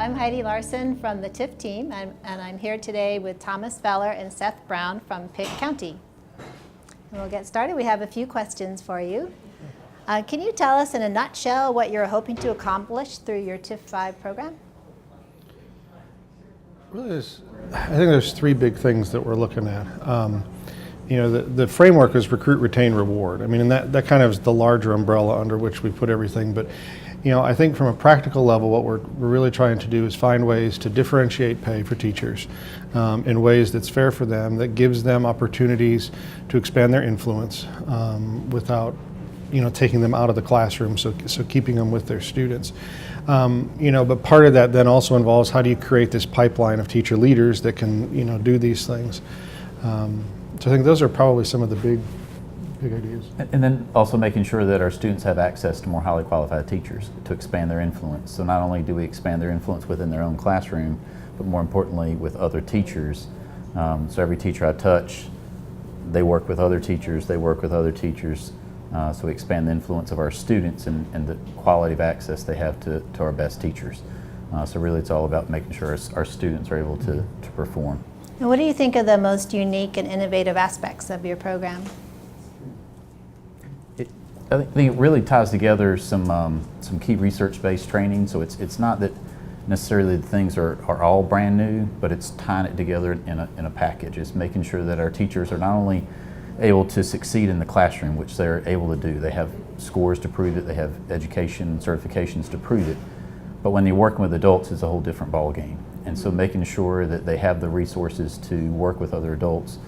I'm Heidi Larson from the TIF team, and I'm here today with Thomas Feller and Seth Brown from Pitt County. And we'll get started. We have a few questions for you. Can you tell us in a nutshell what you're hoping to accomplish through your TIF 5 program? Really, I think there's three big things that we're looking at. The framework is recruit, retain, reward. I mean, and that kind of is the larger umbrella under which we put everything. But I think from a practical level, what we're really trying to do is find ways to differentiate pay for teachers in ways that's fair for them, that gives them opportunities to expand their influence without taking them out of the classroom, so keeping them with their students. But part of that then also involves how do you create this pipeline of teacher leaders that can do these things. So I think those are probably some of the big ideas. And then also making sure that our students have access to more highly qualified teachers to expand their influence. So not only do we expand their influence within their own classroom, but more importantly with other teachers. So every teacher I touch, they work with other teachers, so we expand the influence of our students and the quality of access they have to our best teachers. So really it's all about making sure our students are able to perform. And what do you think are the most unique and innovative aspects of your program? I think it really ties together some key research-based training. So it's not that necessarily the things are all brand new, but it's tying it together in a package. It's making sure that our teachers are not only able to succeed in the classroom, which they're able to do. They have scores to prove it, they have education and certifications to prove it. But when you're working with adults, it's a whole different ballgame. And so making sure that they have the resources to work with other adults,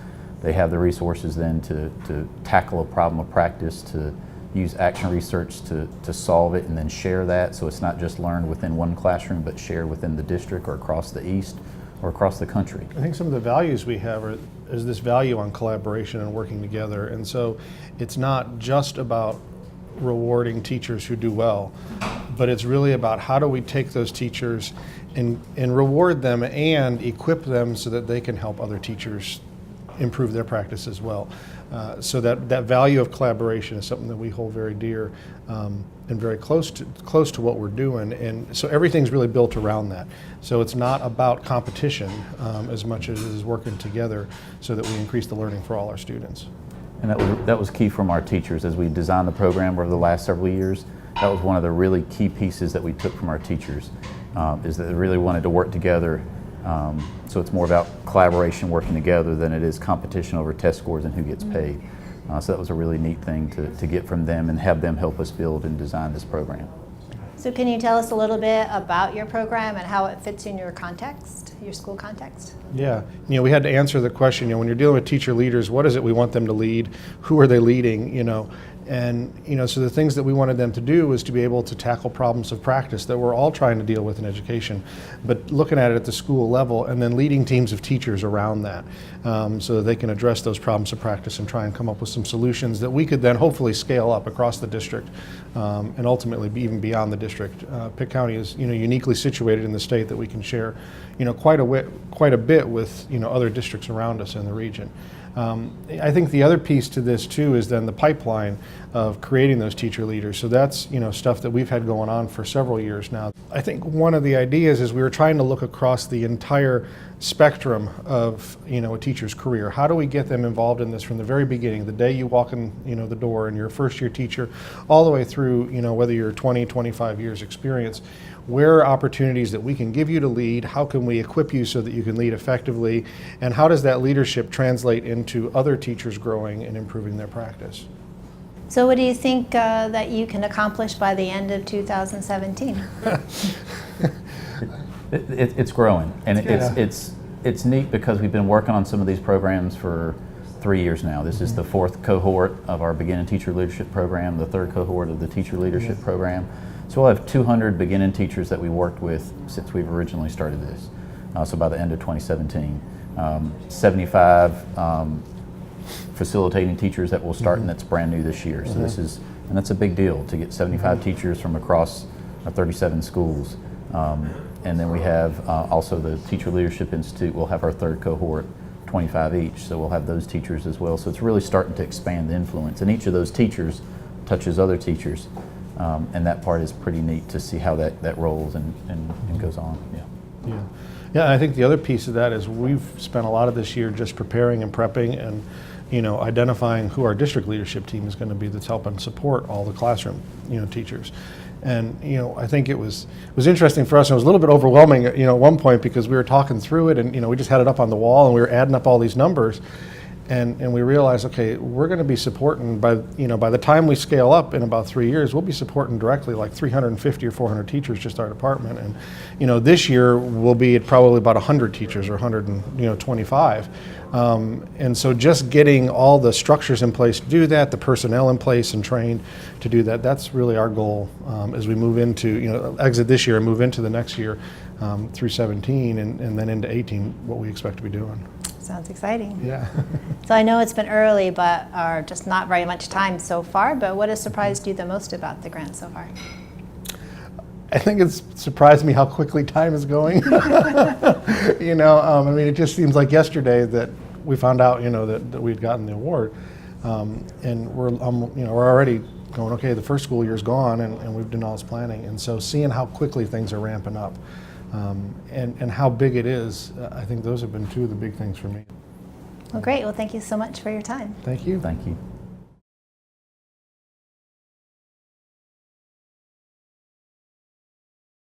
they have the resources then to tackle a problem of practice, to use action research to solve it and then share that, so it's not just learned within one classroom but shared within the district or across the East or across the country. I think some of the values we have is this value on collaboration and working together, and so it's not just about rewarding teachers who do well, but it's really about how do we take those teachers and reward them and equip them so that they can help other teachers improve their practice as well. So that value of collaboration is something that we hold very dear and very close to what we're doing, and so everything's really built around that. So it's not about competition as much as it is working together so that we increase the learning for all our students. And that was key from our teachers as we designed the program over the last several years. That was one of the really key pieces that we took from our teachers, is that they really wanted to work together. So it's more about collaboration, working together, than it is competition over test scores and who gets paid. So that was a really neat thing to get from them and have them help us build and design this program. So can you tell us a little bit about your program and how it fits in your context, your school context? Yeah, we had to answer the question, when you're dealing with teacher leaders, what is it we want them to lead? Who are they leading, And so the things that we wanted them to do was to be able to tackle problems of practice that we're all trying to deal with in education, but looking at it at the school level and then leading teams of teachers around that so that they can address those problems of practice and try and come up with some solutions that we could then hopefully scale up across the district and ultimately even beyond the district. Pitt County is uniquely situated in the state that we can share quite a bit with other districts around us in the region. I think the other piece to this too is then the pipeline of creating those teacher leaders. So that's stuff that we've had going on for several years now. I think one of the ideas is we were trying to look across the entire spectrum of a teacher's career. How do we get them involved in this from the very beginning, the day you walk in the door and you're a first year teacher, all the way through whether you're 20, 25 years experience. Where are opportunities that we can give you to lead? How can we equip you so that you can lead effectively? And how does that leadership translate into other teachers growing and improving their practice? So what do you think that you can accomplish by the end of 2017? It's growing, and it's neat because we've been working on some of these programs for 3 years now. This is the fourth cohort of our beginning teacher leadership program, the third cohort of the teacher leadership program. So we'll have 200 beginning teachers that we worked with since we've originally started this. So by the end of 2017, 75 facilitating teachers that will start, and that's brand new this year. So that's a big deal to get 75 teachers from across our 37 schools. And then we have also the Teacher Leadership Institute. We'll have our third cohort, 25 each, so we'll have those teachers as well. So it's really starting to expand the influence, and each of those teachers touches other teachers, and that part is pretty neat to see how that rolls and goes on. Yeah. Yeah. Yeah, and I think the other piece of that is we've spent a lot of this year just preparing and prepping and, identifying who our district leadership team is going to be that's helping support all the classroom, teachers. And, I think it was interesting for us, and it was a little bit overwhelming, at one point, because we were talking through it and, we just had it up on the wall and we were adding up all these numbers. And we realized, okay, we're going to be supporting by the time we scale up in about 3 years, we'll be supporting directly like 350 or 400 teachers, just our department. And this year we'll be at probably about 100 teachers or 125. And so just getting all the structures in place to do that, the personnel in place and trained to do that, that's really our goal as we move into, exit this year and move into the next year through 17 and then into 18, what we expect to be doing. Sounds exciting. Yeah. So I know it's been early, but just not very much time so far, but what has surprised you the most about the grant so far? I think it's surprised me how quickly time is going. I mean, it just seems like yesterday that we found out, that we'd gotten the award. And we're already going, okay, the first school year's gone and we've done all this planning. And so seeing how quickly things are ramping up and how big it is, I think those have been two of the big things for me. Well, great. Well, thank you so much for your time. Thank you. Thank you.